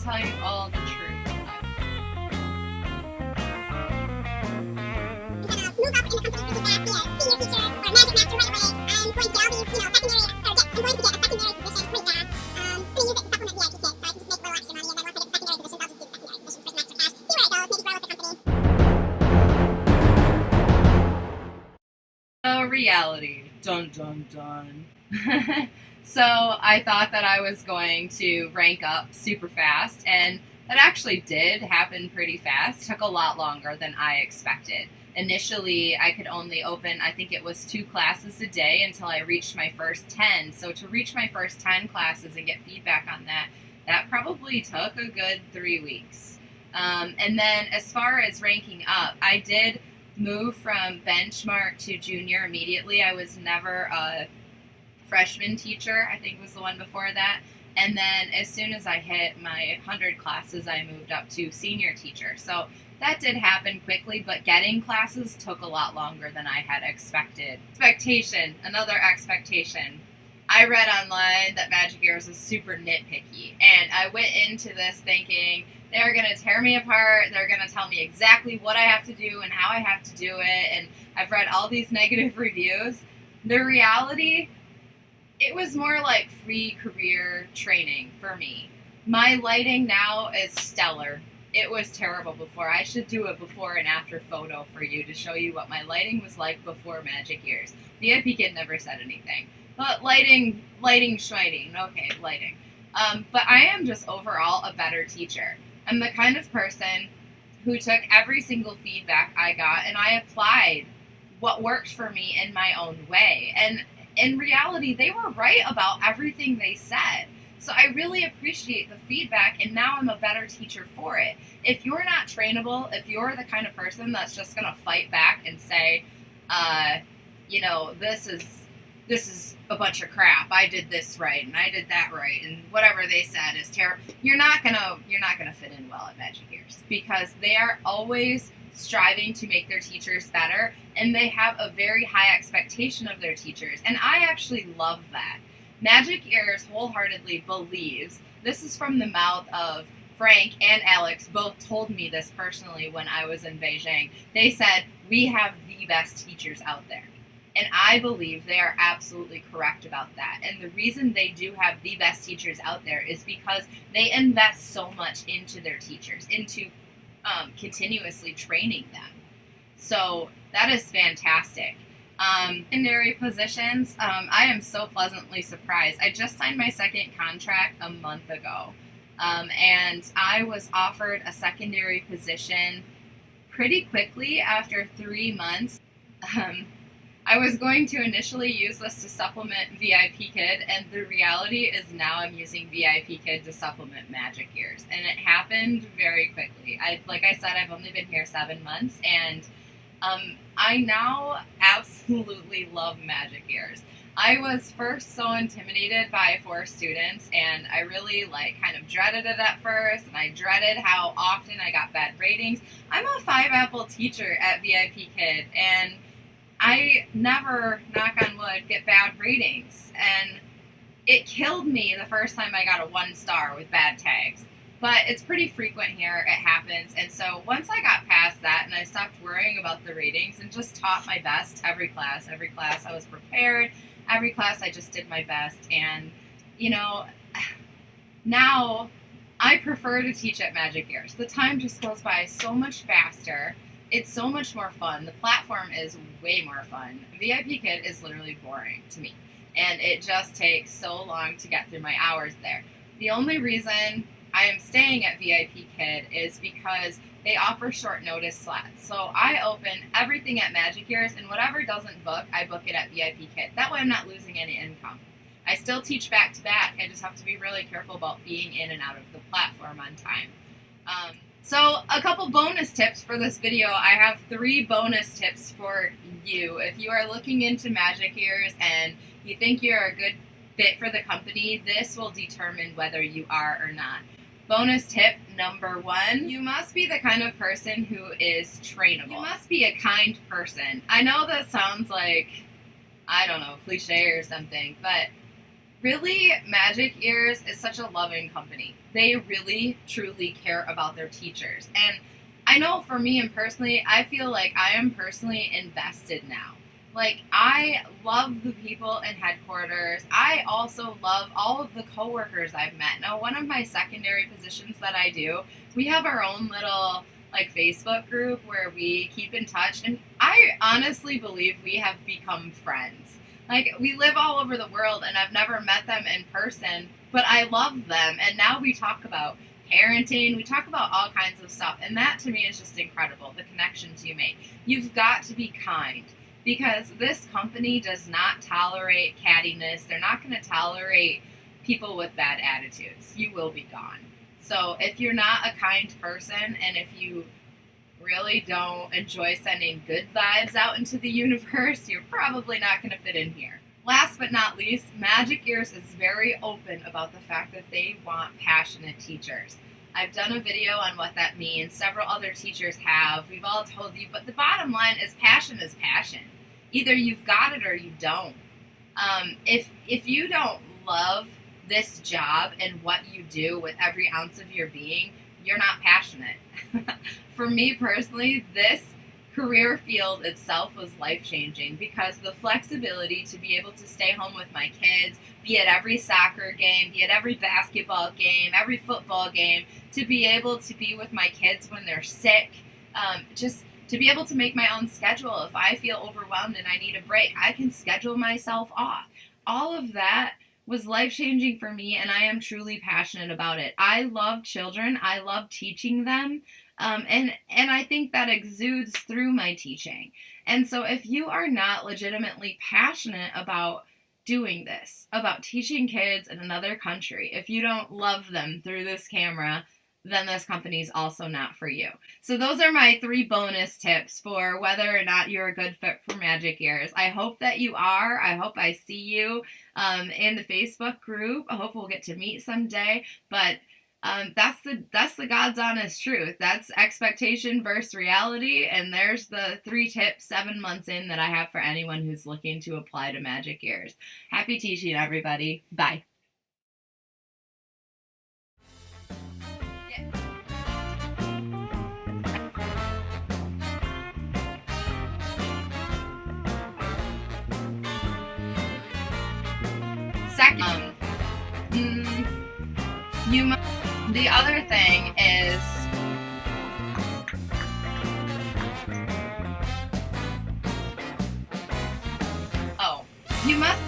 tell you all the truth. Move up in the company really fast, be a senior teacher or magic master right away. I'm going to get all these, secondary, I'm going to get a secondary position pretty fast. I'm going to use it to supplement VIP kit, so I can just make a little extra money, and then once I get the secondary positions, I'll just do the secondary positions for some extra cash. See where it goes, maybe grow with the company. So reality, dun dun dun. So I thought that I was going to rank up super fast, and that actually did happen pretty fast. Took a lot longer than I expected. Initially, I could only open, I think it was 2 classes a day until I reached my first 10. So to reach my first 10 classes and get feedback on that, that probably took a good 3 weeks. And then as far as ranking up, I did move from benchmark to junior immediately. I was never a freshman teacher, I think was the one before that. And then as soon as I hit my 100 classes, I moved up to senior teacher. So that did happen quickly, but getting classes took a lot longer than I had expected. Another expectation. I read online that Magic Ears is super nitpicky, and I went into this thinking they're going to tear me apart, they're going to tell me exactly what I have to do and how I have to do it, and I've read all these negative reviews. The reality, it was more like free career training for me. My lighting now is stellar. It was terrible before. I should do a before and after photo for you to show you what my lighting was like before Magic Ears. VIP Kid never said anything. But lighting, shining. Okay, lighting. But I am just overall a better teacher. I'm the kind of person who took every single feedback I got and I applied what worked for me in my own way. And in reality, they were right about everything they said. So I really appreciate the feedback, and now I'm a better teacher for it. If you're not trainable, if you're the kind of person that's just going to fight back and say, this is a bunch of crap. I did this right and I did that right, and whatever they said is terrible. You're not gonna fit in well at Magic Ears, because they are always striving to make their teachers better, and they have a very high expectation of their teachers, and I actually love that. Magic Ears wholeheartedly believes, this is from the mouth of Frank and Alex, both told me this personally when I was in Beijing. They said, we have the best teachers out there. And I believe they are absolutely correct about that. And the reason they do have the best teachers out there is because they invest so much into their teachers, into continuously training them. So that is fantastic. Secondary positions, I am so pleasantly surprised. I just signed my second contract a month ago, and I was offered a secondary position pretty quickly after 3 months. I was going to initially use this to supplement VIP Kid, and the reality is now I'm using VIP Kid to supplement Magic Ears, and it happened very quickly. Like I said, I've only been here 7 months, and I now absolutely love Magic Ears. I was first so intimidated by 4 students, and I really kind of dreaded it at first, and I dreaded how often I got bad ratings. I'm a 5-apple teacher at VIP Kid, and I never, knock on wood, get bad ratings, and it killed me the first time I got a 1-star with bad tags. But it's pretty frequent here, it happens, and so once I got past that and I stopped worrying about the ratings and just taught my best every class I was prepared, every class I just did my best, and now I prefer to teach at Magic Ears. The time just goes by so much faster. It's so much more fun. The platform is way more fun. VIP Kid is literally boring to me, and it just takes so long to get through my hours there. The only reason I am staying at VIP Kid is because they offer short notice slots. So I open everything at Magic Ears, and whatever doesn't book, I book it at VIP Kid. That way I'm not losing any income. I still teach back to back. I just have to be really careful about being in and out of the platform on time. So a couple bonus tips for this video. I have 3 bonus tips for you. If you are looking into Magic Ears and you think you're a good fit for the company, this will determine whether you are or not. Bonus tip number 1, you must be the kind of person who is trainable. You must be a kind person. I know that sounds like, I don't know, cliche or something, but Really, Magic Ears is such a loving company. They really, truly care about their teachers. And I know for me and personally, I feel like I am personally invested now. Like, I love the people in headquarters. I also love all of the coworkers I've met. Now, one of my secondary positions that I do, we have our own little like Facebook group where we keep in touch, and I honestly believe we have become friends. Like, we live all over the world, and I've never met them in person, but I love them, and now we talk about parenting, we talk about all kinds of stuff, and that to me is just incredible, the connections you make. You've got to be kind, because this company does not tolerate cattiness. They're not going to tolerate people with bad attitudes. You will be gone. So if you're not a kind person, and if you really don't enjoy sending good vibes out into the universe, you're probably not going to fit in here. Last but not least, Magic Ears is very open about the fact that they want passionate teachers. I've done a video on what that means. Several other teachers have. We've all told you, but the bottom line is passion is passion. Either you've got it or you don't. If you don't love this job and what you do with every ounce of your being, you're not passionate. For me personally, this career field itself was life-changing because the flexibility to be able to stay home with my kids, be at every soccer game, be at every basketball game, every football game, to be able to be with my kids when they're sick, just to be able to make my own schedule. If I feel overwhelmed and I need a break, I can schedule myself off. All of that was life-changing for me, and I am truly passionate about it. I love children. I love teaching them. And I think that exudes through my teaching. And so if you are not legitimately passionate about doing this, about teaching kids in another country, if you don't love them through this camera, then this company is also not for you. So those are my 3 bonus tips for whether or not you're a good fit for Magic Ears. I hope that you are. I hope I see you in the Facebook group. I hope we'll get to meet someday. But that's the God's honest truth. That's expectation versus reality. And there's the 3 tips 7 months in that I have for anyone who's looking to apply to Magic Ears. Happy teaching, everybody. Bye. Second, the other thing is, you must